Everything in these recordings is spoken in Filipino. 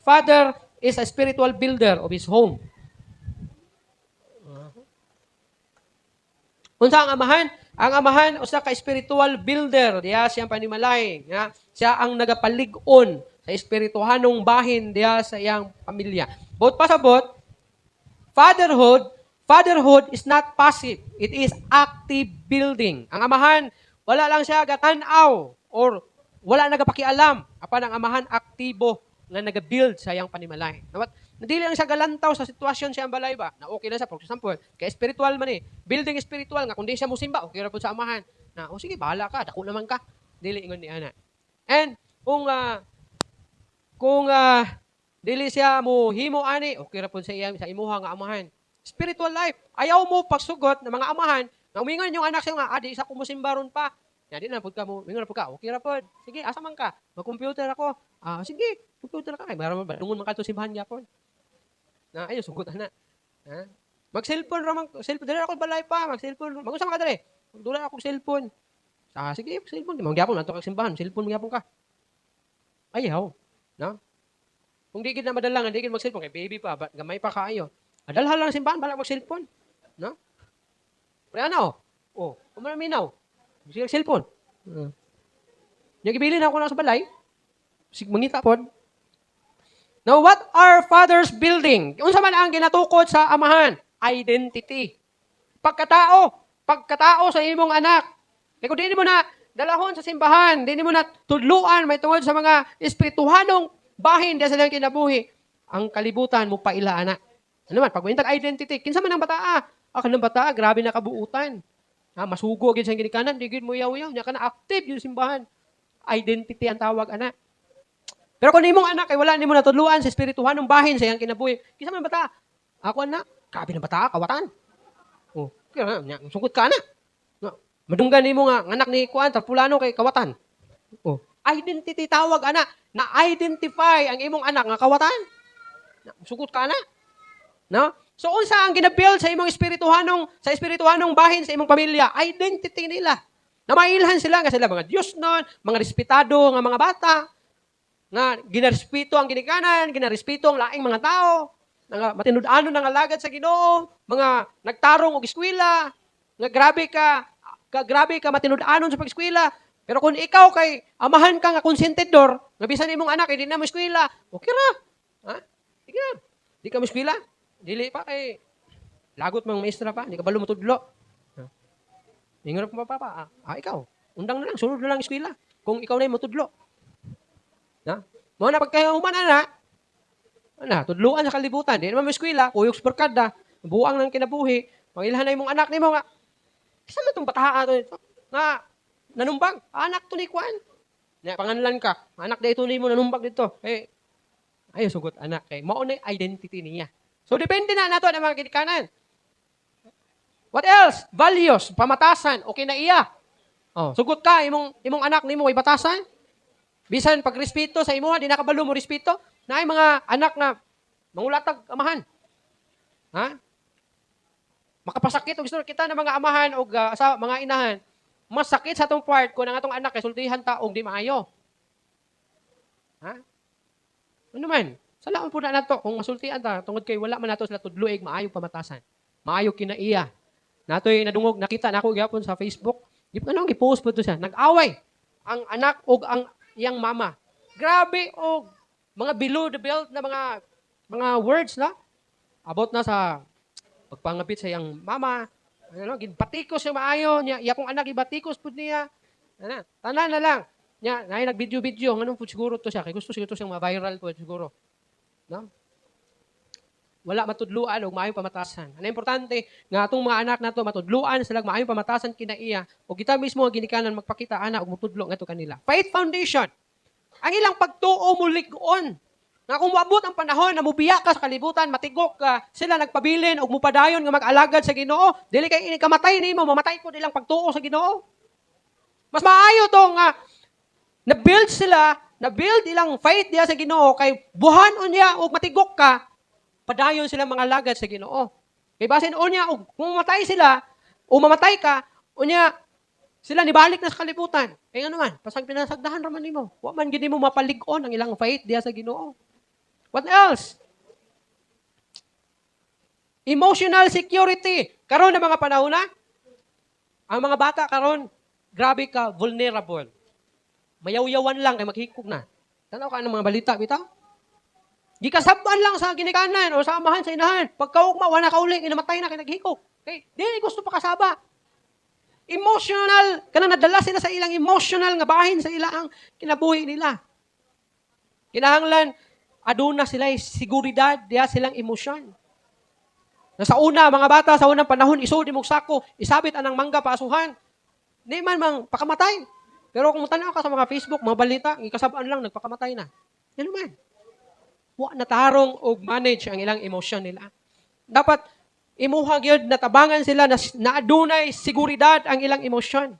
father is a spiritual builder of his home. Unsa ang amahan? Ang amahan usa ka spiritual builder diya siyang panimalay, nga siya ang nagapalig-on sa espirituhanong bahin diya sa iyang pamilya. Bot pasabot, fatherhood is not passive. It is active building. Ang amahan, wala lang siya gatan-aw or wala nagapakialam. Apan ang amahan aktibo nga nagabuild sa iyang panimalay. Nadili lang siya galantaw sa sitwasyon siya ang balay ba? Na okay na siya, for example, kaya spiritual man eh. Building spiritual nga, kundi siya musimba, okay ra po sa amahan. Na, sige, bahala ka, dako naman ka. Dili ingon ni ana. And, kung dili siya mo himo ani, okay ra po sa imuha nga amahan. Spiritual life. Ayaw mo pagsugot ng mga amahan, na umingon yung anak siya nga, di isa ko musimba ron pa. Ya, di na po ka mo, umingon na po ka, okay ra po. Sige, asa man ka? Mag-computer ako. Sige, computer ka. Ay, maraming ba? Dungon man ka to simbahan niya po. Na ayo sugot ana. Ha? Mag-cellphone ra man, cellphone dali ako balay pa, mag-cellphone. Mag-usa man ka dali. Dula ako cellphone. Sige, cellphone. Di magyapon nato kag simbahan, cellphone magyapon ka. Ayaw, no? Kung di gid na madalang, di gid mag-cellphone kay baby pa, gamay pa kaayo. Adalhan lang simbahan bala mag-cellphone, no? Pre ano? Kung minaw. Sige cellphone. Nya gibilin ako na sa balay. Sig mangita pod. Now, what are fathers building? Unsa man ang ginatukod sa amahan? Identity. Pagkatao sa imong anak. Kaya kung di mo na dalahon sa simbahan, di mo na tudluan, may tungod sa mga espirituhanong bahin diya sa ilang kinabuhi, ang kalibutan mo pa ila anak. Ano man, pagwintag identity, kinsa man ang bataa? Kanang bataa, grabe na kabuutan. Masugo gid sa ginikanan, di gid mo yaw-yaw, nya kana active yung simbahan. Identity ang tawag anak. Pero kung imong anak ay wala nimo natudluan sa espirituhanong bahin sa iyang kinabuhi, kinsa man bata? Ako anak, grabe na bata, kawatan. Kaya nya sungkot ka na. Madunggan nimo nga anak ni kuan tapulano kay kawatan. Identity tawag anak, na-identify ang imong anak nga kawatan. Sungkot ka na. No? So unsa ang ginabuild sa imong espirituhanong bahin sa imong pamilya? Identity nila. Na mailhan sila nga sila mga Dios non, mga respetado nga mga bata. Nga ginarespeto ang ginikanan, ginarespeto ang laing mga tao, nga matinud-anon ang alagad sa Ginoo, mga nagtarong og eskwela, nga grabe ka matinud-anon sa pag-eskwela. Pero kung ikaw kay amahan ka nga konsentidor, nga bisan imong anak hindi na mo eskwela, okay ra. Sige na. Di ka mo eskwela, dili pa kay lagot mang maestra pa, di ka balo matudlo. Ingon pa papa, ikaw, undang na lang, sunod na lang eskwela. Kung ikaw na matudlo. Mo na pagkahuman tudluan sa kalibutan. Di naman may eskwela, kuyog sa barkada, buang ng kinabuhi, pangilhan na imong anak nimo nga, isa man itong bataha to, nga, nanumbag, anak to ni Kwan. Panganlan ka, anak na ito mo nanumbag dito. Ayaw sugot anak, mao na identity niya. So, depende na nato ang mga kinikanan. What else? Values, pamatasan, okay na iya. Sugot ka, imong anak nimo ay batasan. Bisan pagrespeto sa imo, di nakabalo mo respeto. Naay mga anak na mangulatag amahan. Makapasakit og gusto kita ng mga amahan o sa mga inahan. Mas sakit sa atong part kung ang atong anak kay sultihan ta og di maayo. Ano man? Salaon po na nato kung masultihan ta tungod kay wala man nato sila tudluig maayo pamatasan. Maayo kinaiya. Natoy nadungog nakita nako gyapon sa Facebook. Gipost po to siya. Nag-away ang anak og ang iyang mama. Grabe og mga below the belt na mga words na about na sa pagpangapit sa iyang mama. Ginbatikos yung maayo niya. Iya kong anak ibatikos pud niya. Tanan na lang. Nya nay nag-video nganong pud siguro to siya kay gusto siguro to siyang ma-viral po siguro. No? Wala matudluan og maayong pamatasan. Ang importante nga atong mga anak nato matudluan sila maayong pamatasan kinaiya o kita mismo ang ginikanan magpakita ana og mutudlo ngadto kanila. Faith foundation. Ang ilang pagtuo mo lig-on. Nga kung moabot ang panahon na mubiya ka sa kalibutan, matigok ka, sila nagpabilin og mupadayon nga mag-alagad sa Ginoo, dili kay ini kamatay nimo, mamatay ko ilang pagtuo sa Ginoo. Mas maayo to nga na-build ilang faith diya sa Ginoo kay buhanon niya og matigok ka, padayon sila mga alagad sa Ginoo. Kay basin unya og kung mamatay sila o mamatay ka, unya sila nibalik na sa kalibutan. Kaya ano man, pasag pinasagdahan raman nimo. Wa man gid mo mapalig-on ang ilang faith diya sa Ginoo. What else? Emotional security. Karon na mga panahon na, ang mga bata karon, grabe ka, vulnerable. Mayaw-yawan lang kay maghikog na. Tanaw ka ng mga balita, bitaw? Gikasaban lang sa ginikanan o sa amahan sa inahan. Pagkaugma, wala ka uli, inamatay na kay naghikog. Okay? Di gusto pa kasaba. Emotional, kanang nadala sila sa ilang emotional nga bahin sa ilang kinabuhi nila. Kinahanglan, aduna sila seguridad, diya silang emosyon. Na sa una, mga bata, sa unang panahon, isudi mong sako, isabit anang mangga paasuhan. Di man mang pakamatay. Pero kung tanaw ka sa mga Facebook, mga balita, ikasabaan lang, nagpakamatay na. Yan naman. Wa natarong og manage ang ilang emosyon nila. Dapat, imuhag yun, natabangan sila na adunay seguridad ang ilang emosyon.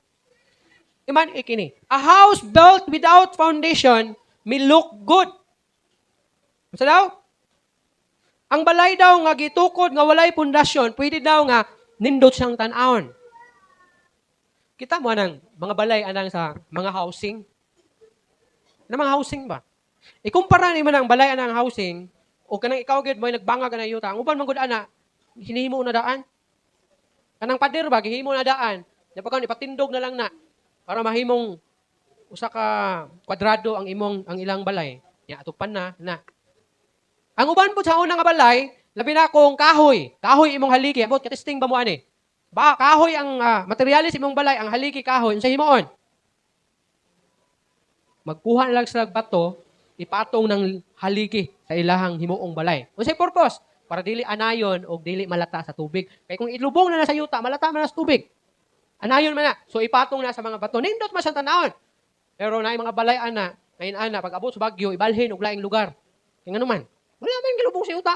Iman ikini. A house built without foundation may look good. Masa daw? Ang balay daw nga gitukod nga walay pundasyon, pwede daw nga nindot siyang tan-awon. Kita mo anang mga balay anang sa mga housing. Na mga housing ba? Ikumpara ni mo ng balay anang housing o kanang ikaw gid mo nagbangag na yuta. Ang uban man gud ana, hinihimo na daan. Kanang pader ba gihimo na daan. Napakaw ipatindog na lang na para mahimong usa ka kwadrado ang ilang balay. Ya atupan na. Ang uban po sa unang nga balay, labi na akong kahoy. Kahoy imong haligi. Abot testing ba mo ani? Ba kahoy ang materialis imong balay, ang haligi kahoy. Unsa himuon? Magkuha na lang sa bato, ipatong ng haligi sa ilahang himuong balay. Unsay purpose? Para dili anayon o dili malata sa tubig. Kay kung ilubong na sa yuta, malata man na sa tubig. Anayon man na. So ipatong na sa mga bato. Nindot man sa tanawon. Pero na mga balay ana, ngayon ana, pag abot sa bagyo, ibalhin og laing lugar. Kaya nga naman, wala man gilubong sa yuta.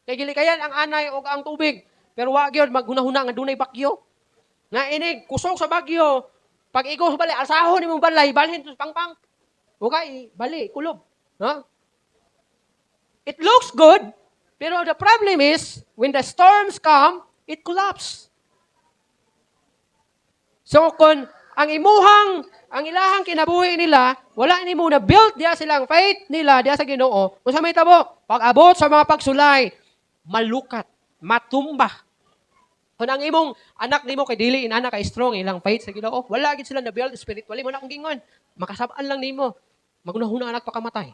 Kay gilikayan ang anay o ang tubig. Pero wa gyud maghunahuna nga dunay bagyo. Nga inig kusog sa bagyo, pag ikaw sa balay, asahon imong balay, balhin sa pangpang. Okay, bali, kulob. No? It looks good, pero the problem is, when the storms come, it collapses. So, kung ang ilahang kinabuhi nila, wala ni mo na build diya silang faith nila diya sa Ginoo. Kung sa may tabo, pag abot sa mga pagsulay, malukat, matumba. Kung ang imong anak nimo kay dili inana kay strong ilang faith sa Ginoo, wala gid sila na build spiritually mo na kung gingon. Makasabaan lang nimo. Magunahuna anak pakamatay.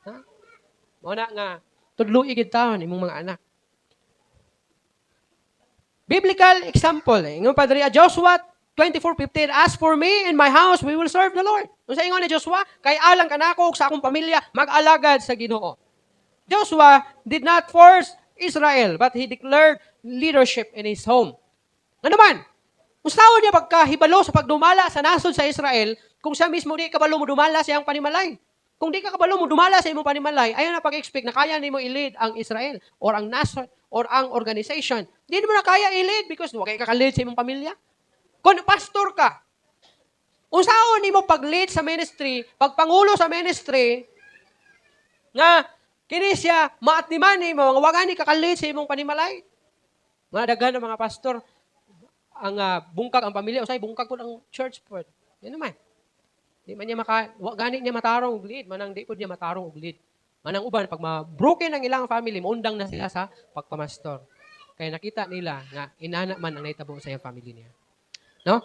Ha? Mo na nga tudluy gid taon imong mga anak. Biblical example, ingon Padre Joshua 24:15, as for me and my house, we will serve the Lord. Unsa ingon ni Joshua? Kay alang kanako sa akong pamilya mag-alagad sa Ginoo. Joshua did not force Israel, but he declared leadership in his home. Ano naman? Mustaon niya pagkahibalo sa pagdumala sa nasod sa Israel, kung siya mismo di kabalo mo dumala sa iyang panimalay. Kung di ka kabalo mo dumala sa imong panimalay, ayaw na pag-expect na kaya nimo i-lead ang Israel or ang nation or ang organization. Di mo na kaya i-lead because wala ka ka-lead sa imong pamilya. Kung pastor ka, usaon nimo pag-lead sa ministry, pagpangulo sa ministry, nga kini siya maatniman nimo, nga wala ni ka-lead sa imong panimalay. Mga daghan ng mga pastor, ang bungkag ang pamilya, usay bungkag po ang church po. Yan naman. Di man niya ganit niya matarong og lead, manang di po niya matarong og lead. Manang uban, pag ma-broken ang ilang family, maundang na sila sa pagpamastor. Kaya nakita nila nga inana man ang naitabo sa iyang family niya. No?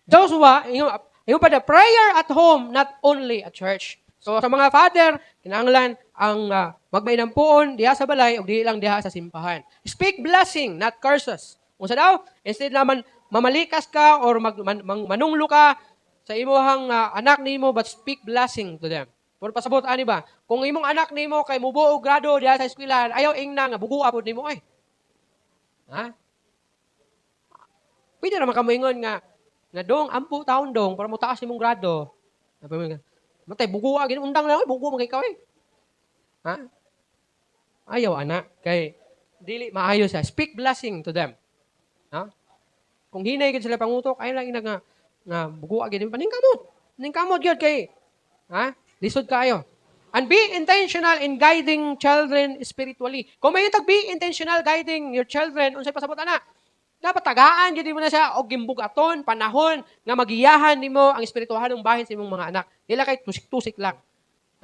Joshua, yung pa the prayer at home, not only at church. So sa mga father, kinahanglan ang magmainampuon diha sa balay o di lang diha sa simbahan. Speak blessing, not curses. Kung sa daw, instead naman mamalikas ka or manunglo ka sa imuhang anak nimo, but speak blessing to them. Pero pasabot ani ba? Kung imong anak nimo kay mubo og grado diha sa eskwelahan, ayaw ingna nga bugua pod nimo ay. Ha? Pwede naman ka moingon nga dong ampo taon dong para mo taas imong grado. Matay bugua gid undang lang bugua man kay ikaw eh. Ha? Ayaw anak kay dili maayo siya. Speak blessing to them. Ha? Kung hinay gid sila pangutok, ay lang ina nga bugua gid paningkamot. Ningkamot gyud kay ha? Lisod kayo. And be intentional in guiding children spiritually. Kung may be intentional guiding your children, unsay pasabot ana? Dapat tagaan gyud mo na siya og gimbugaton panahon nga magiyahan nimo ang espirituhalong bahin sa imong mga anak. Dili kay tusik-tusik lang.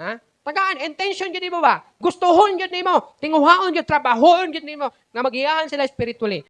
Ha? Tagaan, intention yun mo ba? Gustuhon yun mo. Tinguhaon yun, trabahon yun mo. Nga magiyahan sila spiritually.